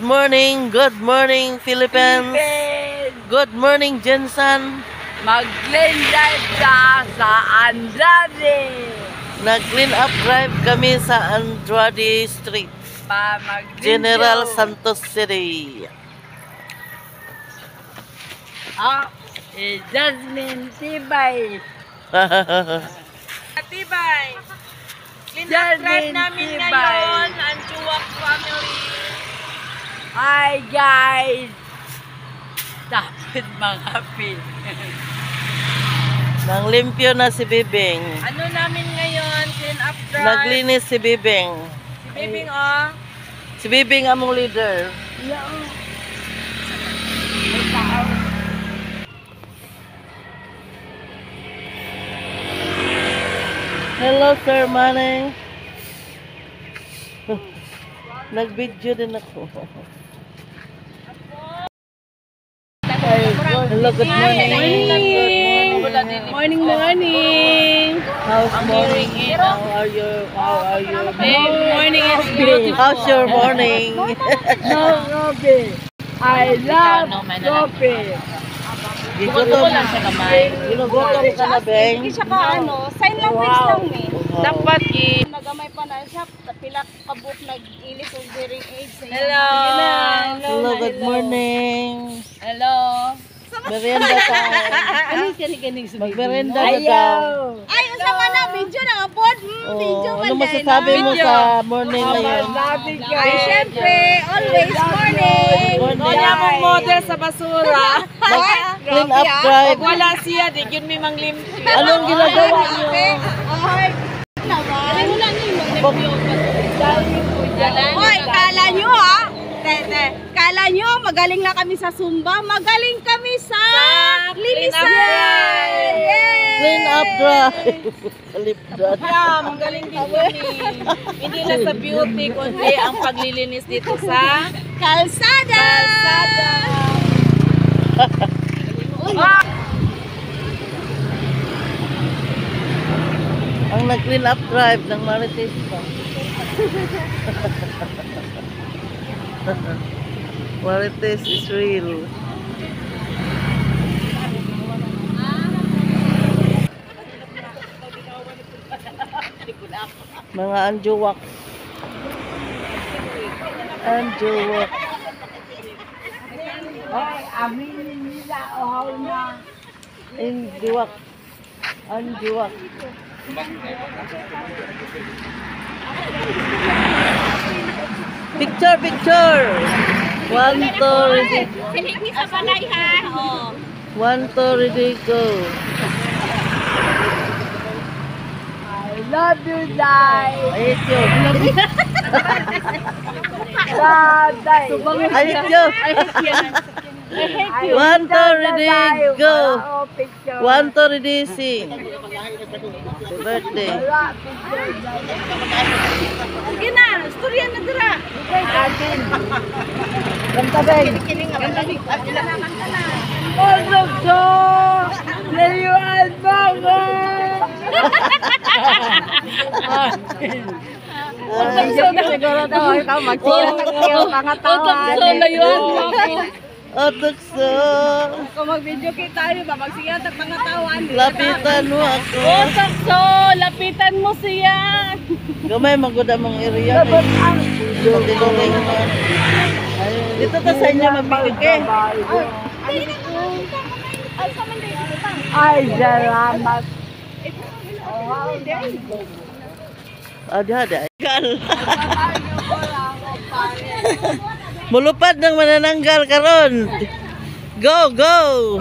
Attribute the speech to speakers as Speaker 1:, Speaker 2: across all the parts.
Speaker 1: Good morning Philippines. Good morning Jensen.
Speaker 2: Mag-clean drive ka sa Andrade.
Speaker 1: Nag-clean up drive kami sa Andrade Street, General Santos City.
Speaker 2: Jasmine Tibay.
Speaker 3: Tibay. Clean up drive namin ngayon, ang Chuwak family.
Speaker 2: Hi guys. Dapat mga pin.
Speaker 1: Nang limpyo na si Bibing.
Speaker 3: Ano namin ngayon, clean up drive.
Speaker 1: Naglinis si Bibing.
Speaker 3: Si Bibing, oh.
Speaker 1: Si Bibing among leader. Hello, Sir Manny. Nag-video din ako. Hello, good morning.
Speaker 3: Morning.
Speaker 1: How's morning? How are you?
Speaker 3: Morning is beautiful.
Speaker 1: How's your morning?
Speaker 2: No, Robby. I love Robby.
Speaker 1: Ginutom lang siya kamay. Ginutom ka na, Beng.
Speaker 4: Hindi siya ka sign language lang eh.
Speaker 3: Dapat
Speaker 4: Nagamay pa na siya, pila kabuk nag-ilis of hearing aids.
Speaker 3: Hello.
Speaker 1: Hello, good morning.
Speaker 3: Hello.
Speaker 1: Merienda time.
Speaker 2: Ano kanig-kanig sa
Speaker 1: Magmerienda na daw.
Speaker 4: Ay, usama na, video na nga po. Video
Speaker 1: Ano masasabi mo sa morning ngayon?
Speaker 4: Ay, syempre, always morning.
Speaker 3: Wala mong model sa basura.
Speaker 1: Clean up drive.
Speaker 3: Wala siya, di yun may manglimpyo.
Speaker 1: Anong ginagawa niyo?
Speaker 4: Ay, naman. Hoy, kala nyo ha? Kala nyo, magaling na kami sa Zumba, magaling kami sa linisan!
Speaker 1: Clean up drive. Kalipdan.
Speaker 3: Magaling din yun eh. Hindi lang sa beauty, kundi ang paglilinis dito sa
Speaker 4: Kalsada!
Speaker 1: Ang nag-clean up drive ng Marites pa. Marites is real. Mga anjuwak. Anjuwak.
Speaker 2: Ay, amin nila ohaw na.
Speaker 1: Anjuwak. Anjuwak. Picture. 1, 2, ready.
Speaker 4: Sinigni sa balay ha? Oh.
Speaker 1: 1, 2, ready, go.
Speaker 2: I love you, Day.
Speaker 1: I hate you.
Speaker 2: Day.
Speaker 1: I hate you.
Speaker 2: I hate you.
Speaker 1: 1, 2, ready, go. 1, 2, ready, sing. Happy birthday.
Speaker 4: Sige na, storya na dira.
Speaker 2: Atin. Kanta Beng. Olog ko. Layuan mo ko. Siguro daw ikaw magsira ng iyong pangatawan.
Speaker 3: layuan mo ako.
Speaker 1: Otukso.
Speaker 4: Kung mag-video kita tayo ba, magsigat ang pangatawan.
Speaker 1: Lapitan mo ako.
Speaker 3: Otakso, lapitan mo siya.
Speaker 1: Gamay, maguda mong area. Dilulay naman. Dito ta sa inyo magbigay.
Speaker 2: Ay, salamat.
Speaker 1: Ada. Gal. Mulupad ng manananggal karon. Go.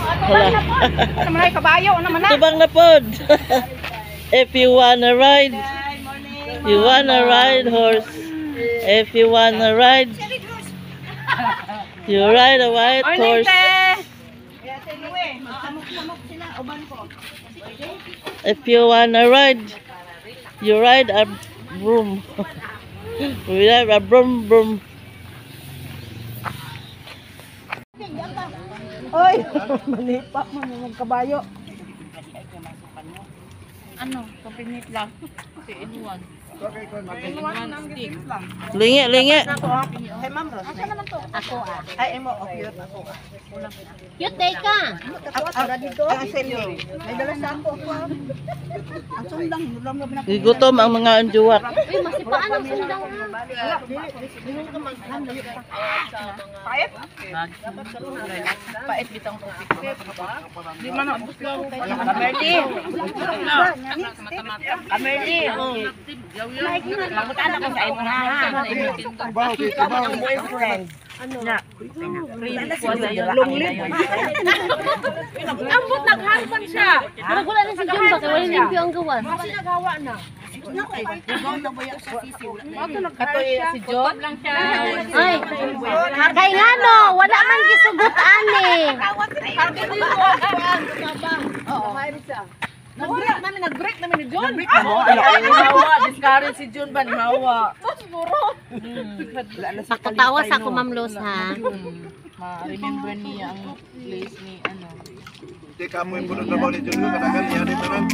Speaker 1: Hala.
Speaker 4: Naman ay kabayo, naman na.
Speaker 1: Tubang na pod. If you wanna ride, horse. If you wanna ride, you ride a white horse. If you wanna ride, you ride a broom. We ride a broom.
Speaker 2: Oy, manipa mo ng kabayo.
Speaker 3: Ano, kapinit lang. Si Inuan.
Speaker 1: Lingi, lingi.
Speaker 2: Cute day ka.
Speaker 1: Gigutom ang mga anjuwak.
Speaker 2: Uy, masipaan ang sundang.
Speaker 3: Pait bitang tubig. Di man ako.
Speaker 2: Kamerli.
Speaker 3: Lagutan ako sa imo ha. Ang boyfriend. Ambot nagharpan siya.
Speaker 2: Wala na si Jun ba? Kaya wala limpyo ang gawas.
Speaker 3: Katoy si John lang siya.
Speaker 2: Ay, kay nga no, wala man gisugot ani.
Speaker 3: Nag-break namin ni John. Hawa, discourage si John ba ni Hawa.
Speaker 2: Pakatawas ako, Ma'am Luz, ha?
Speaker 3: Ma-remember niya ang place ni ano.
Speaker 5: Hindi ka mo yung punod na mo ni Junlo, kadagan niya rin naman.